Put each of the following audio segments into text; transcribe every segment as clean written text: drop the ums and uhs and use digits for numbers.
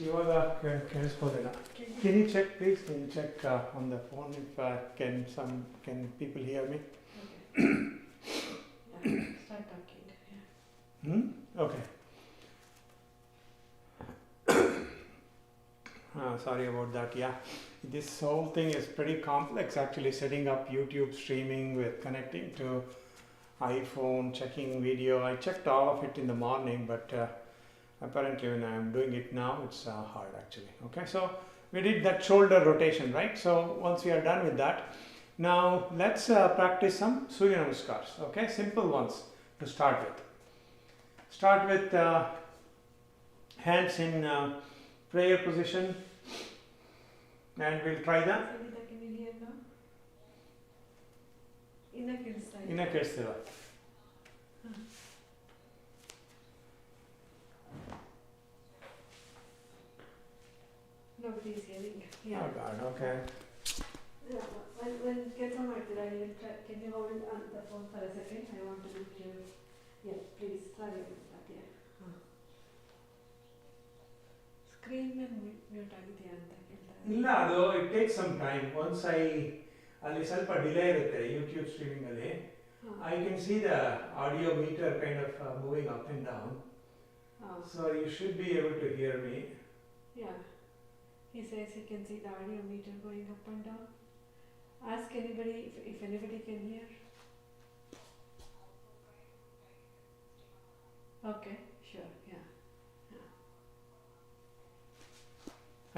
ಇವಾಗ ಕೇಳಿಸ್ಬೋದೇನಾ? Can you check please? Can you check on the phone if can people hear me? Okay. Yeah, start talking. Yeah. Okay. Sorry about that. Yeah, this whole thing is pretty complex actually, setting up YouTube streaming with connecting to iPhone, checking video. I checked all of it in the morning, but apparently when I'm doing it now, it's hard actually. Okay, so we did that shoulder rotation, right? So once we are done with that, now let's practice some Surya Namaskars. Okay, simple ones to start with. Start with hands in prayer position, and we'll try that. Savita, can you hear now? Inna ಕೇಳಿಸ್ತಿಲ್ಲ. Nobody's hearing. Yeah. Oh God, okay. Yeah. When get on ಮಾಡ್ತೀರಾ, you will try. Can you hold on the phone for a second? I want to look you. Yeah, please. Sorry about that. Yeah. Screen mute ಆಗಿದೆಯಾ ಅಂತ ಕೇಳ್ತಾ ಇದ್ದೀನಿ. ಇಲ್ಲ, ಅದು it takes some time. Once ಅಲ್ಲಿ ಸ್ವಲ್ಪ delay ಇರುತ್ತೆ YouTube streaming ಅಲ್ಲಿ. I can see the audio meter kind of moving up and down. So you should be able to hear me. Yeah. He says he can see the audio meter going up and down. Ask anybody if anybody can hear. Okay, sure, yeah.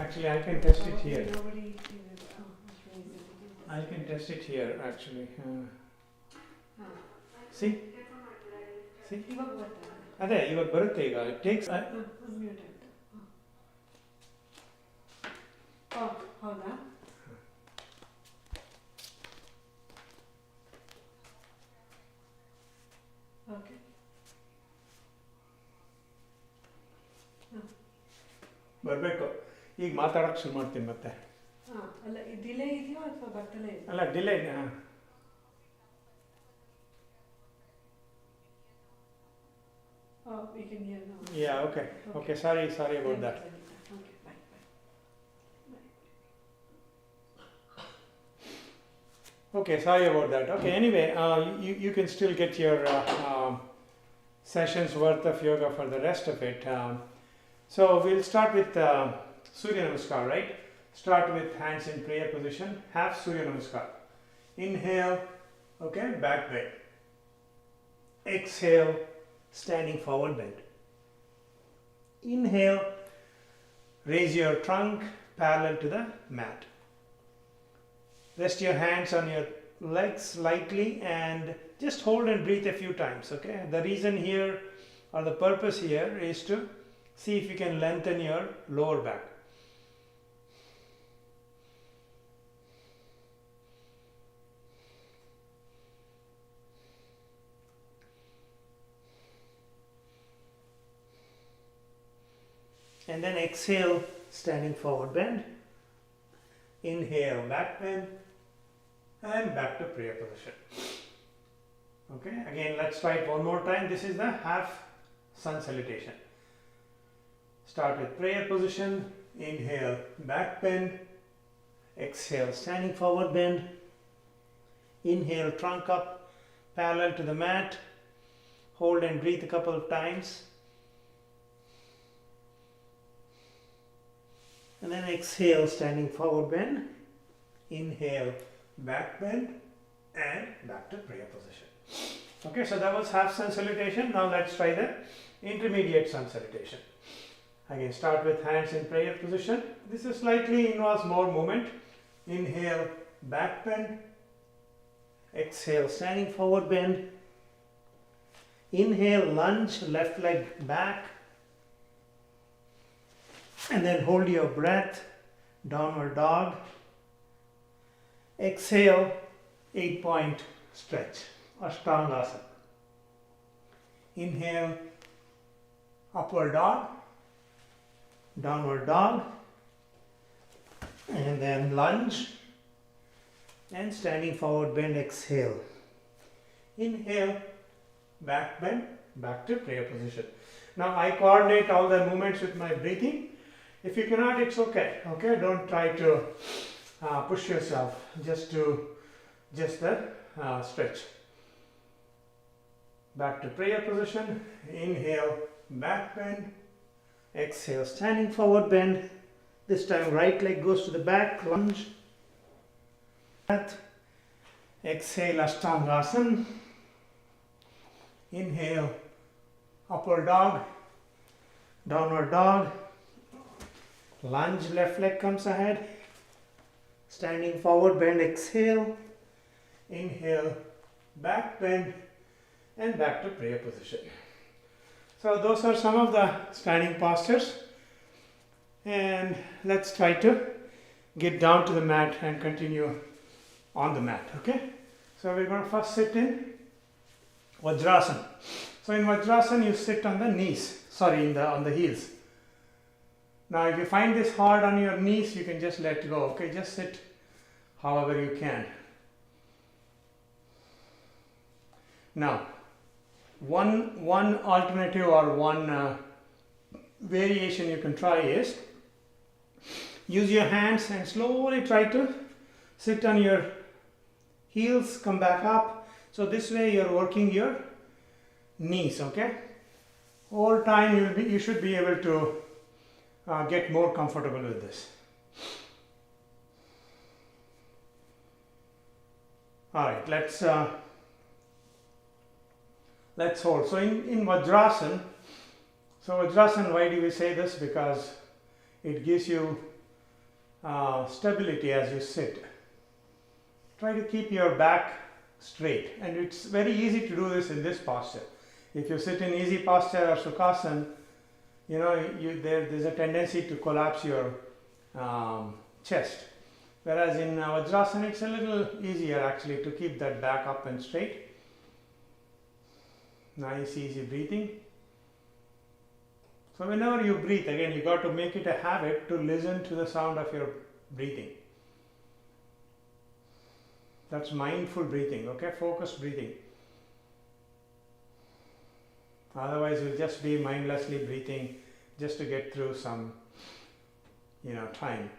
Actually, I can test it here. Nobody. I can test it here actually. See? See? ಇವಾಗ ಬರ್ತಾ ಅದೇ ಇವಾಗ ಬರುತ್ತೆ ಈಗ. It takes mute ಆಯ್ತು. ಹೌದಾ? Okay. ಬರಬೇಕು. ಈಗ ಮಾತಾಡೋಕ್ಕೆ ಶುರು ಮಾಡ್ತೀನಿ ಮತ್ತೆ. ಅಲ್ಲ ಡಿಲೇ ಇದೆಯೋ ಅಥವಾ ಬರ್ತಲೇ ಇದೆ? ಅಲ್ಲ delay. We can hear now. Yeah, okay. Okay, sorry about that. Okay, bye. Okay, sorry about that. Okay, anyway, you can still get your sessions worth of yoga for the rest of it. So we'll start with Surya Namaskar, right? Start with hands in prayer position. Half Surya Namaskar. Inhale, okay, back bend. Exhale, standing forward bend. Inhale, raise your trunk parallel to the mat. Rest your hands on your legs lightly and just hold and breathe a few times, okay? The reason here, or the purpose here, is to see if you can lengthen your lower back. And then exhale, standing forward bend. Inhale, back bend, and back to prayer position. Okay, again let's try it one more time. This is the half sun salutation. Start with prayer position. Inhale, back bend. Exhale, standing forward bend. Inhale, trunk up parallel to the mat. Hold and breathe a couple of times. And then exhale, standing forward bend. Inhale, back bend, and back to prayer position. Okay, so that was half sun salutation. Now let's try the intermediate sun salutation. Again, start with hands in prayer position. This is slightly involves more movement. Inhale, back bend. Exhale, standing forward bend. Inhale, lunge, left leg back. And then hold your breath, downward dog. Exhale, 8-point stretch, Ashtangasana. Inhale, upward dog, downward dog, and then lunge, and standing forward bend, exhale. Inhale, back bend, back to prayer position. Now I coordinate all the movements with my breathing. If you cannot, it's okay. Okay, don't try to push yourself. Just the stretch. Back to prayer position. Inhale, back bend. Exhale, standing forward bend. This time right leg goes to the back, lunge. Exhale, Ashtangasana. Inhale, upward dog, downward dog. Lunge, left leg comes ahead. Standing forward bend, exhale. Inhale, back bend, and back to prayer position. So those are some of the standing postures, and let's try to get down to the mat and continue on the mat. Okay, so we're going to first sit in Vajrasana. So in Vajrasana you sit on the knees, on the heels. Now if you find this hard on your knees, you can just let go. Okay, just sit however you can. Now one alternative or one variation you can try is use your hands and slowly try to sit on your heels, come back up. So this way you're working your knees. Okay, all time you should be able to get more comfortable with this. All right, let's hold. So in Vajrasana, why do we say this? Because it gives you stability as you sit. Try to keep your back straight, and it's very easy to do this in this posture. If you sit in easy posture or Sukhasana, there's a tendency to collapse your chest. Whereas in Vajrasana, it's a little easier actually to keep that back up and straight. Nice easy breathing. So whenever you breathe, again you got to make it a habit to listen to the sound of your breathing. That's mindful breathing, okay? Focused breathing. Otherwise you'll just be mindlessly breathing just to get through some time.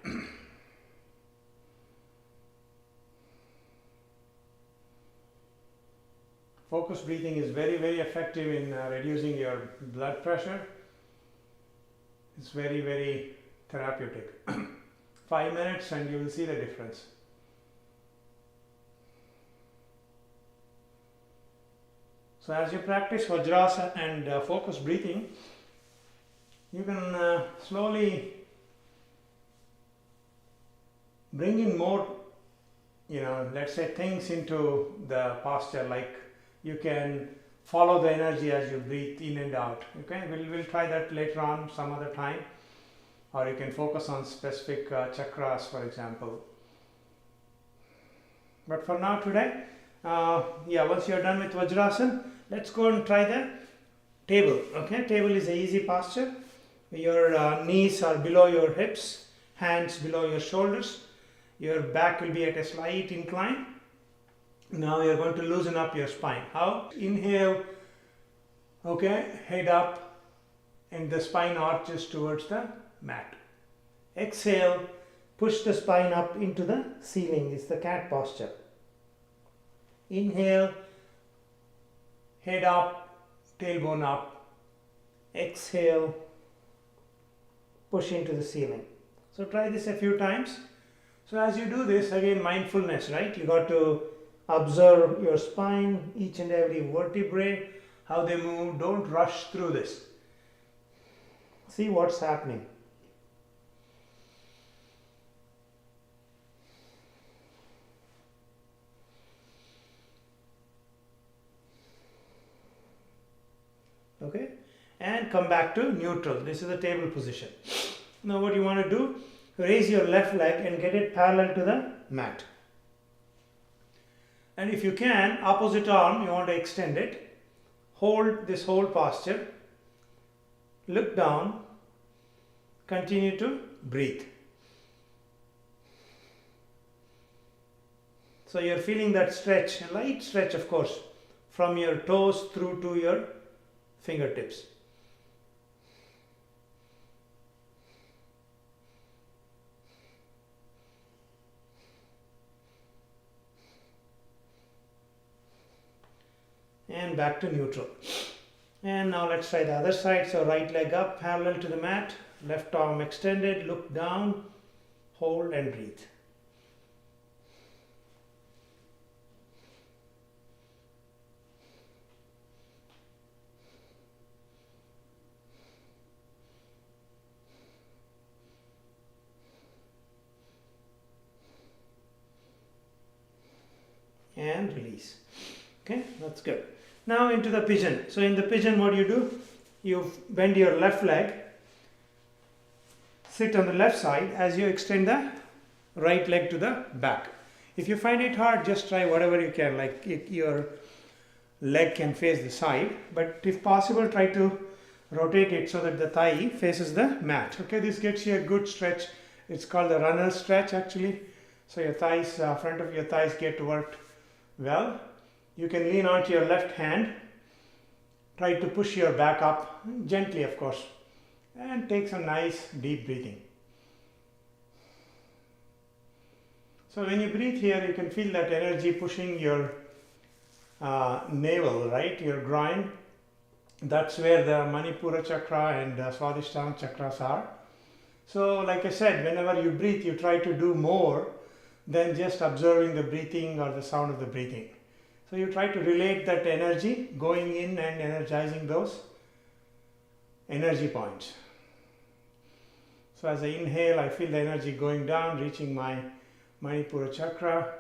Focused breathing is very, very effective in reducing your blood pressure. It's very, very therapeutic. 5 minutes and you will see the difference. So as you practice Vajrasana and focused breathing, you can slowly bring in more, let's say things into the posture, like you can follow the energy as you breathe in and out. Okay, we'll try that later on some other time, or you can focus on specific chakras, for example. But for now today, once you're done with Vajrasana, let's go and try the table. Okay, table is an easy posture. Your knees are below your hips, hands below your shoulders. Your back will be at a slight incline. Now you're going to loosen up your spine. How? Inhale, okay, head up, and the spine arches towards the mat. Exhale, push the spine up into the ceiling. It's the cat posture. Inhale, head up, tailbone up. Exhale, push into the ceiling. So try this a few times. So as you do this, again mindfulness, right? You got to observe your spine, each and every vertebrae, how they move. Don't rush through this. See what's happening. Okay, and come back to neutral. This is the table position. Now what you want to do, raise your left leg and get it parallel to the mat. And if you can, opposite arm, you want to extend it. Hold this whole posture. Look down. Continue to breathe. So you're feeling that stretch, a light stretch of course, from your toes through to your fingertips. and back to neutral. And now let's try the other side. So right leg up, parallel to the mat, left arm extended, look down, hold and breathe. And release. Okay, that's good. Now into the pigeon. So in the pigeon, what do? You bend your left leg, sit on the left side as you extend the right leg to the back. If you find it hard, just try whatever you can, like your leg can face the side, but if possible, try to rotate it so that the thigh faces the mat. Okay, this gets you a good stretch. It's called the runner stretch actually. So your thighs, front of your thighs get worked well. You can lean onto your left hand, try to push your back up gently, of course, and take some nice deep breathing. So when you breathe here, you can feel that energy pushing your navel, right, your groin. That's where the Manipura chakra and Swadhisthana chakras are. So like I said, whenever you breathe, you try to do more than just observing the breathing or the sound of the breathing. So you try to relate that energy going in and energizing those energy points. So as I inhale, I feel the energy going down, reaching my Manipura chakra.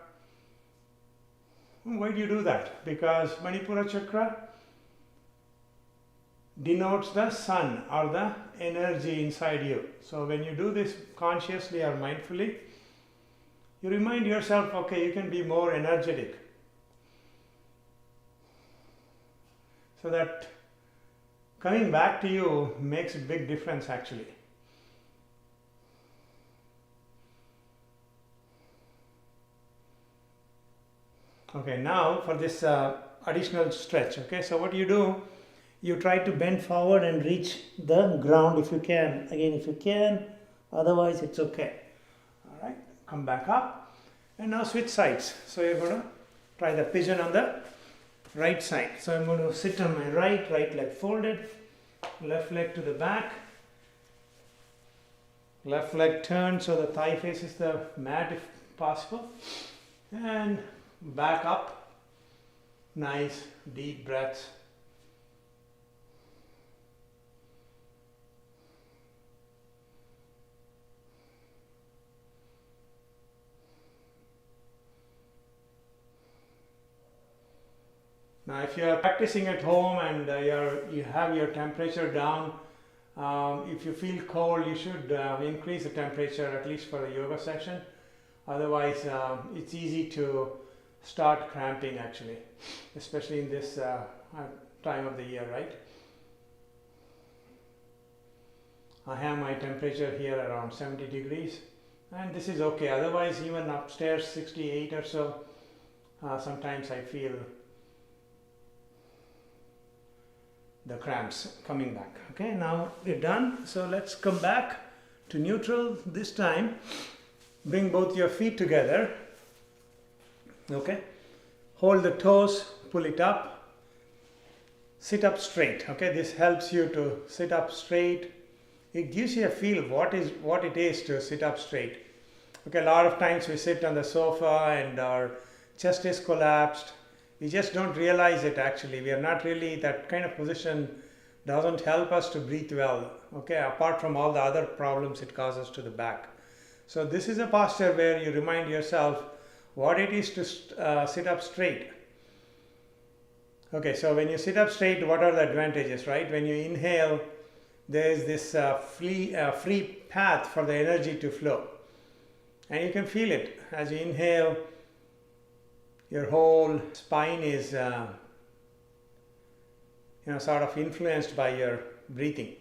Why do you do that? Because Manipura chakra denotes the sun or the energy inside you. So when you do this consciously or mindfully, you remind yourself, okay, you can be more energetic. So that coming back to you makes a big difference actually. Okay, now for this additional stretch. Okay, so what do? You try to bend forward and reach the ground if you can. Again, if you can, otherwise it's okay. All right, come back up and now switch sides. So you're going to try the pigeon on the right side. So I'm going to sit on my right leg folded, left leg to the back, left leg turned so the thigh faces the mat if possible, and back up, nice deep breaths. Now if you are practicing at home and you have your temperature down, if you feel cold, you should increase the temperature at least for the yoga session. Otherwise, it's easy to start cramping actually, especially in this time of the year, right? I have my temperature here around 70 degrees and this is okay. Otherwise, even upstairs 68 or so, sometimes I feel the cramps coming back. Okay, now we're done. So let's come back to neutral. This time, bring both your feet together. Okay, hold the toes, pull it up, sit up straight. Okay, this helps you to sit up straight. It gives you a feel what it is to sit up straight. Okay, a lot of times we sit on the sofa and our chest is collapsed. We just don't realize it actually. We are not really, that kind of position doesn't help us to breathe well. Okay, apart from all the other problems it causes to the back. So this is a posture where you remind yourself what it is to sit up straight. Okay, so when you sit up straight, what are the advantages, right? When you inhale, there is this free path for the energy to flow. And you can feel it as you inhale. Your whole spine is sort of influenced by your breathing,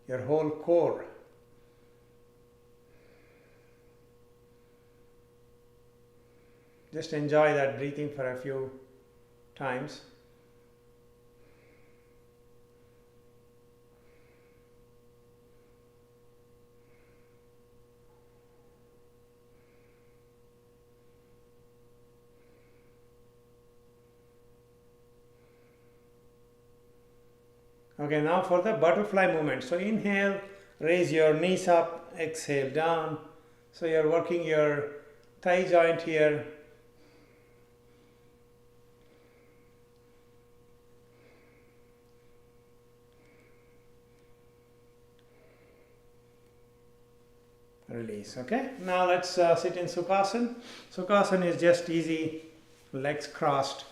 your whole core. Just enjoy that breathing for a few times. Okay, now for the butterfly movement. So inhale, raise your knees up, exhale down. So you're working your thigh joint here. Release. Okay, now let's sit in Sukhasana. Sukhasana is just easy, legs crossed.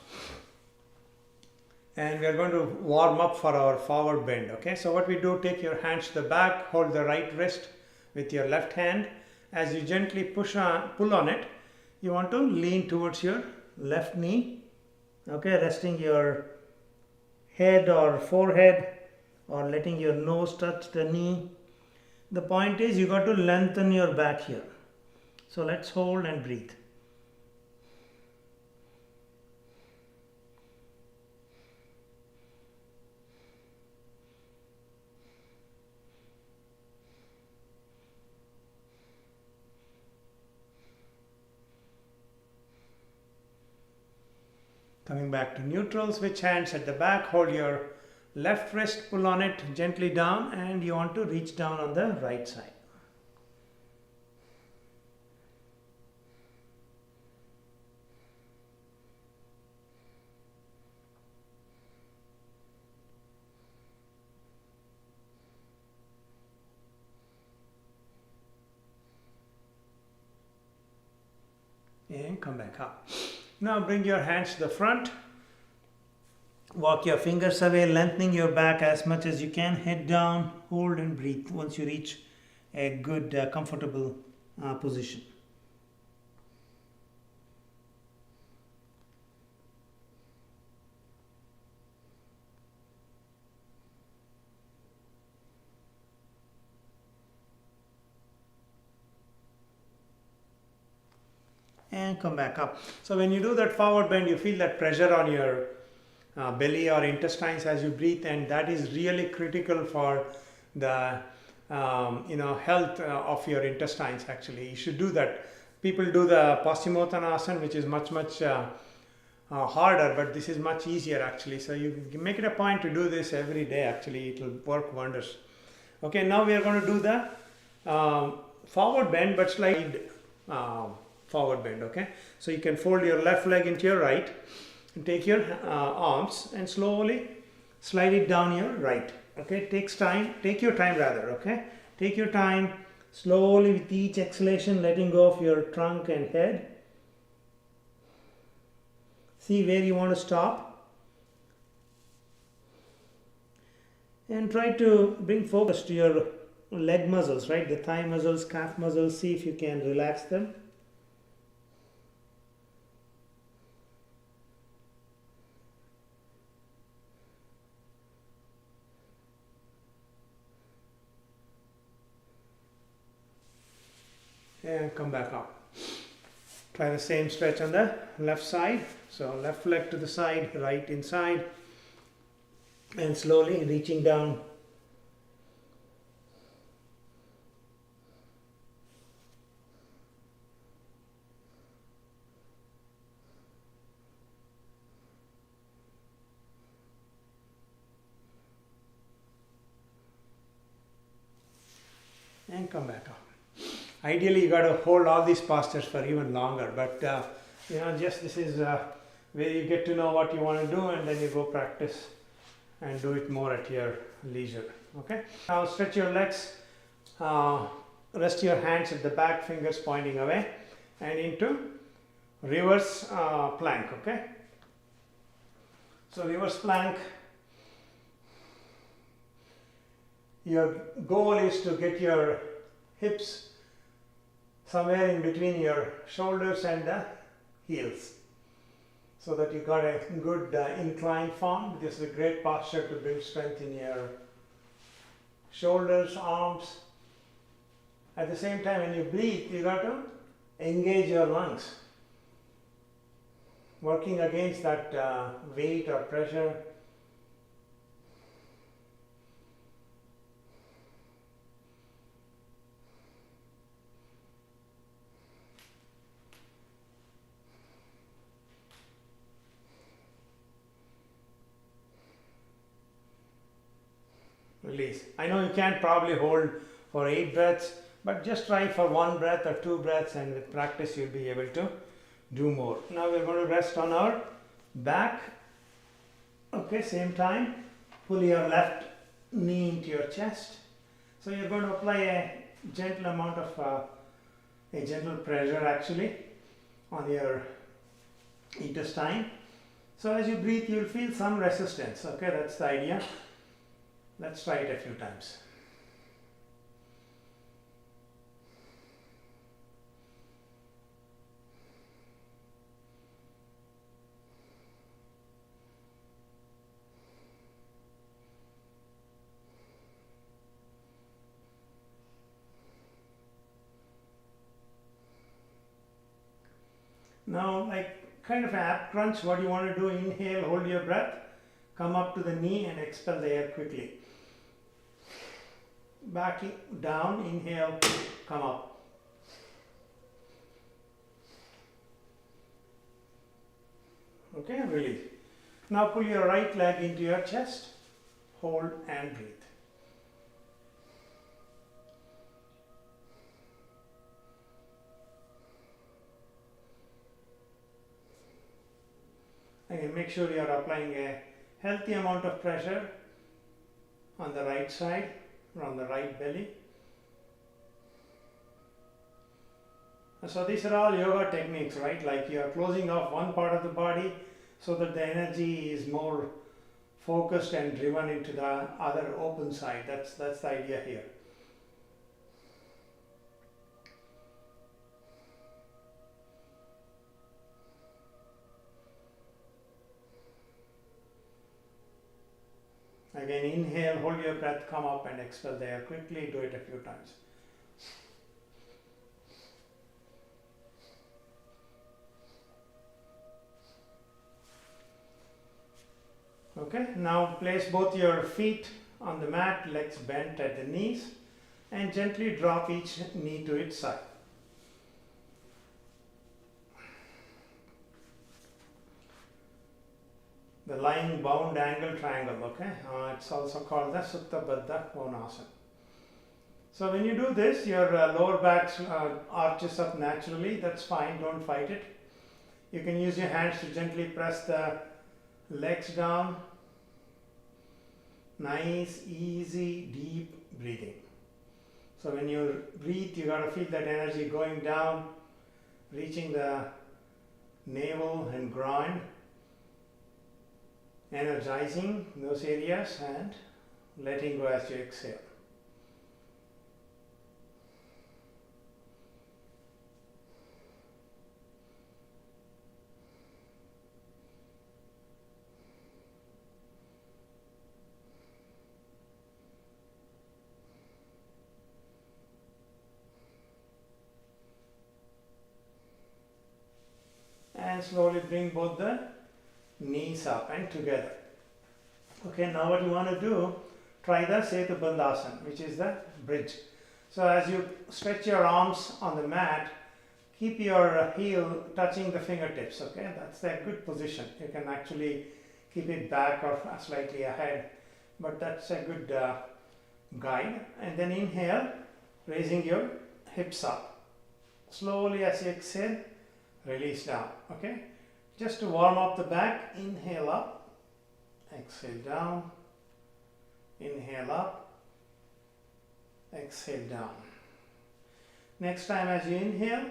And we are going to warm up for our forward bend. Okay, so what we do, take your hands to the back, hold the right wrist with your left hand. As you gently pull on it, you want to lean towards your left knee. Okay, resting your head or forehead or letting your nose touch the knee. The point is you got to lengthen your back here. So let's hold and breathe. Coming back to neutral, switch hands at the back, hold your left wrist, pull on it gently down, and you want to reach down on the right side. And come back up. Now bring your hands to the front. Walk your fingers away, lengthening your back as much as you can. Head down, hold and breathe once you reach a good, comfortable position. And come back up. So when you do that forward bend, you feel that pressure on your belly or intestines as you breathe, and that is really critical for the health of your intestines. Actually, you should do that. People do the Paschimottanasana, which is much harder, but this is much easier actually. So you make it a point to do this every day. Actually, it will work wonders. Okay, now we are going to do the forward bend, but slide forward bend. Okay, so you can fold your left leg into your right and take your arms and slowly slide it down your right. Okay, takes time. Take your time rather. Okay, take your time. Slowly with each exhalation, letting go of your trunk and head. See where you want to stop. And try to bring focus to your leg muscles, right? The thigh muscles, calf muscles. See if you can relax them. And come back up. Try the same stretch on the left side. So left leg to the side, right inside, and slowly reaching down. And come back up. Ideally, you got to hold all these postures for even longer, but just this is where you get to know what you want to do, and then you go practice and do it more at your leisure. Okay. Now stretch your legs, rest your hands at the back, fingers pointing away, and into reverse plank. Okay. So reverse plank. Your goal is to get your hips somewhere in between your shoulders and the heels, so that you got a good incline form. This is a great posture to build strength in your shoulders, arms. At the same time, when you breathe, you got to engage your lungs, working against that weight or pressure. release. I know you can't probably hold for 8 breaths, but just try for 1 breath or 2 breaths, and with practice you'll be able to do more. Now we're going to rest on our back. Okay, same time, pull your left knee into your chest. So you're going to apply a gentle amount of a gentle pressure actually on your intestine. So as you breathe, you'll feel some resistance. Okay, that's the idea. Let's try it a few times. Now, like kind of an ab crunch, what you want to do, inhale, hold your breath, come up to the knee and expel the air quickly. Back down, inhale, come up. Okay, release. Now pull your right leg into your chest, hold and breathe. Again, make sure you are applying a healthy amount of pressure on the right side or on the right belly. So these are all yoga techniques, right? Like you are closing off one part of the body so that the energy is more focused and driven into the other open side. That's the idea here. Again, inhale, hold your breath, come up and expel the air quickly. Do it a few times. Okay, now place both your feet on the mat, legs bent at the knees, and gently drop each knee to its side. The lying bound angle triangle, okay? It's also called the Supta Baddha Konasana. So when you do this, your lower back arches up naturally. That's fine, don't fight it. You can use your hands to gently press the legs down. Nice, easy, deep breathing. So when you breathe, you got to feel that energy going down, reaching the navel and groin, energizing those areas and letting go as you exhale. And slowly bring both the knees up and together. Okay, now what you want to do, try the Setu Bandhasana, which is the bridge. So as you stretch your arms on the mat, keep your heel touching the fingertips, okay? That's a good position. You can actually keep it back or slightly ahead, but that's a good guide. And then inhale, raising your hips up. Slowly as you exhale, release down, okay? Just to warm up the back, inhale up. Exhale down, inhale up, exhale down. Next time as you inhale,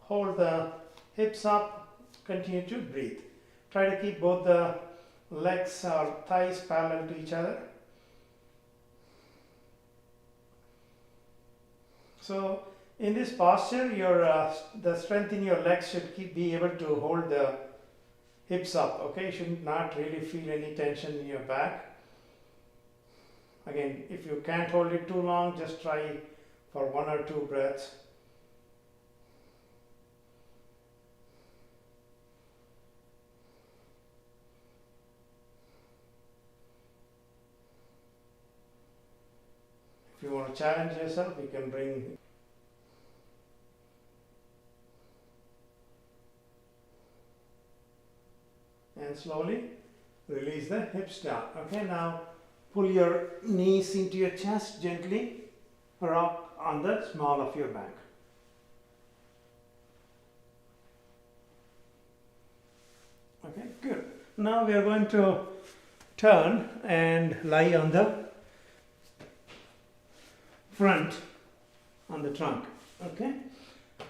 hold the hips up, continue to breathe. Try to keep both the legs or thighs parallel to each other. So in this posture, the strength in your legs should be able to hold the hips up, okay? You should not really feel any tension in your back. Again, if you can't hold it too long, just try for 1 or 2 breaths. If you want to challenge yourself, you can bring and slowly release the hips down. Okay, now Pull your knees into your chest gently. Rock on the small of your back. Okay, good. Now we are going to turn and lie on the front on the trunk. Okay,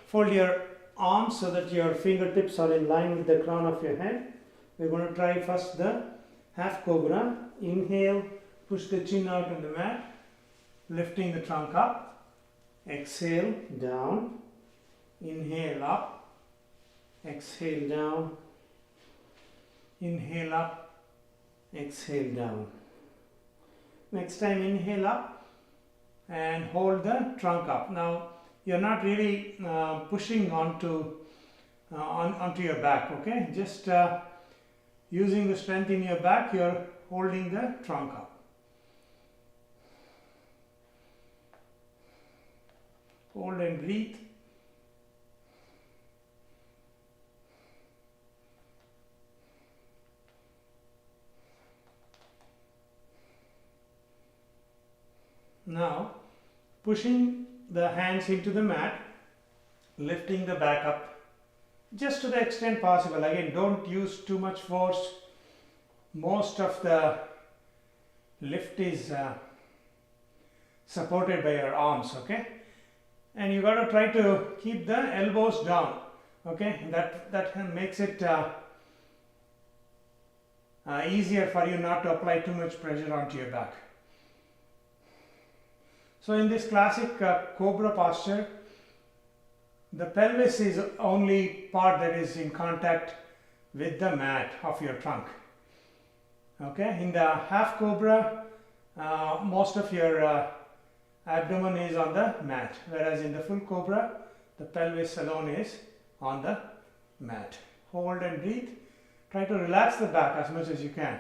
fold your arms so that your fingertips are in line with the crown of your head. We're going to try first the half cobra. Inhale, push the chin out on the mat, lifting the trunk up. Exhale, down. Inhale up. Exhale, down. Inhale up. Exhale, down. Next time, inhale up and hold the trunk up. Now, you're not really pushing onto your back, okay? Just using the strength in your back, you're holding the trunk up. Hold and breathe. Now, pushing the hands into the mat, lifting the back up just to the extent possible. Again, don't use too much force. Most of the lift is supported by your arms, okay? And you got to try to keep the elbows down, okay? That makes it easier for you not to apply too much pressure onto your back. So in this classic cobra posture, the pelvis is only part that is in contact with the mat of your trunk. Okay, in the half cobra, most of your abdomen is on the mat, whereas in the full cobra, the pelvis alone is on the mat. Hold and breathe. Try to relax the back as much as you can.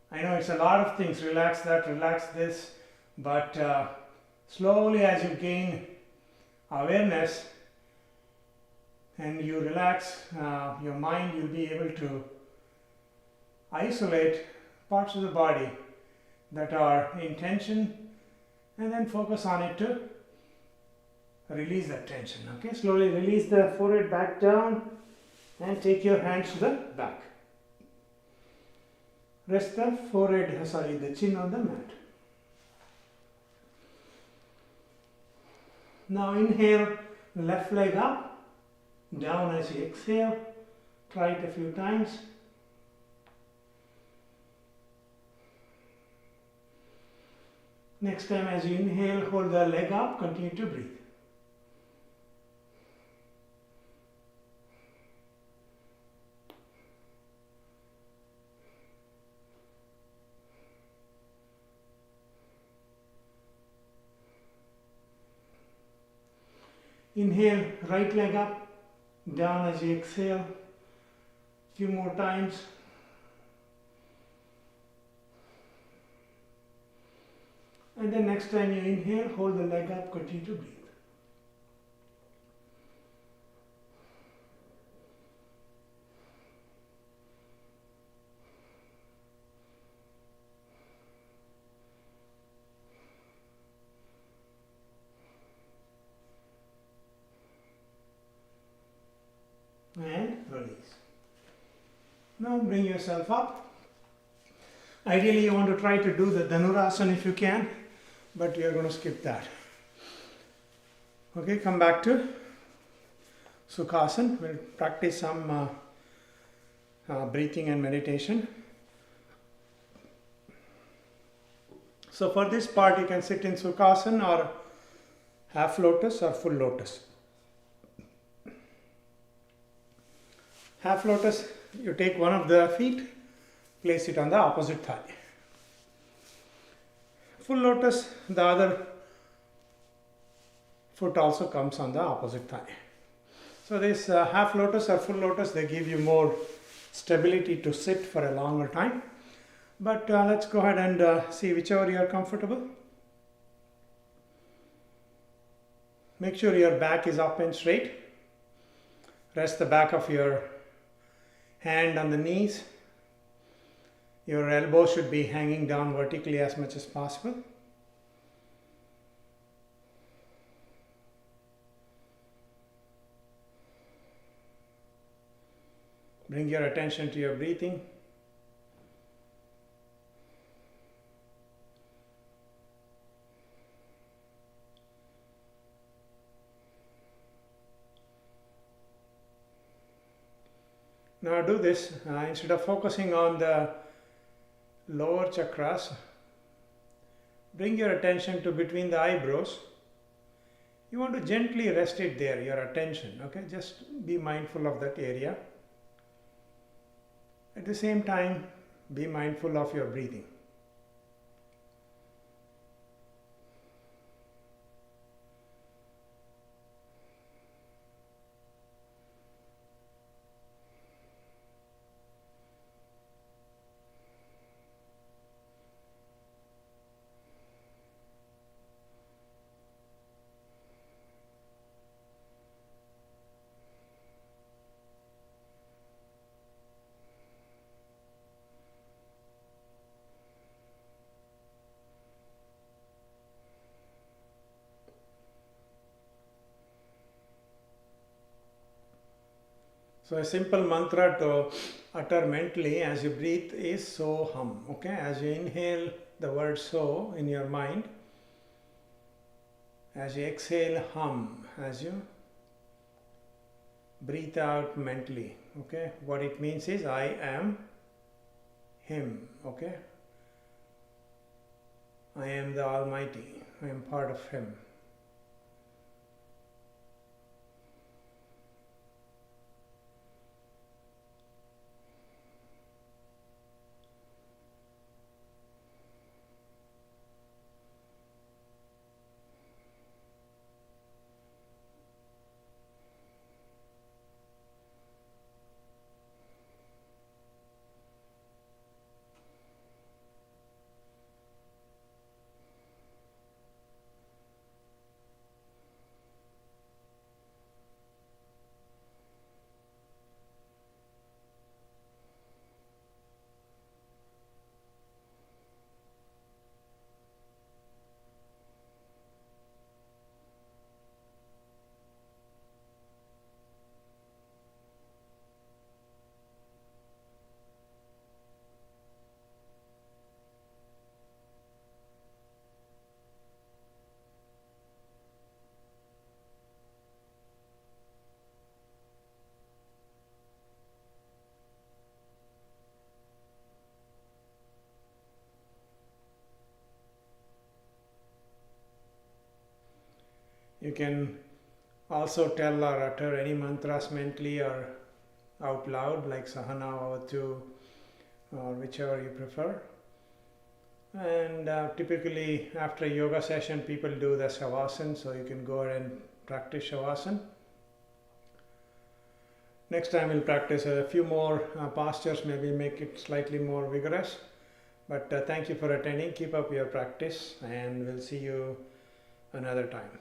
I know it's a lot of things, relax that, relax this, but slowly as you gain awareness and you relax your mind, you'll be able to isolate parts of the body that are in tension and then focus on it to release that tension. Okay, slowly release the forehead back down and take your hands to the back. Rest the the chin on the mat. Now inhale, left leg up, down as you exhale. Try it a few times. Next time as you inhale, hold the leg up, continue to breathe. Inhale, right leg up, down as you exhale. Few more times. And then next time you inhale, hold the leg up, continue to breathe. And release. Now bring yourself up. Ideally you want to try to do the Dhanurasana if you can, but we are going to skip that. Okay, come back to Sukhasana. We'll practice some breathing and meditation. So for this part you can sit in Sukhasana or half lotus or full lotus. Half lotus, you take one of the feet, place it on the opposite thigh. Full lotus, the other foot also comes on the opposite thigh. So this half lotus or full lotus, they give you more stability to sit for a longer time. But let's go ahead and see whichever you are comfortable. Make sure your back is up and straight. Rest the back of your hand on the knees. Your elbows should be hanging down vertically as much as possible. Bring your attention to your breathing. Now do this, instead of focusing on the lower chakras, bring your attention to between the eyebrows. You want to gently rest it there, your attention, okay? Just be mindful of that area. At the same time, be mindful of your breathing. So a simple mantra to utter mentally as you breathe is so hum. Okay, as you inhale the word so in your mind, as you exhale hum, as you breathe out mentally. Okay, what it means is I am him. Okay, I am the Almighty. I am part of him. You can also tell or utter any mantras mentally or out loud, like Sahana or Tu, or whichever you prefer. And typically after a yoga session people do the Shavasana, so you can go ahead and practice Shavasana. Next time we'll practice a few more postures, maybe make it slightly more vigorous. But thank you for attending. Keep up your practice and we'll see you another time.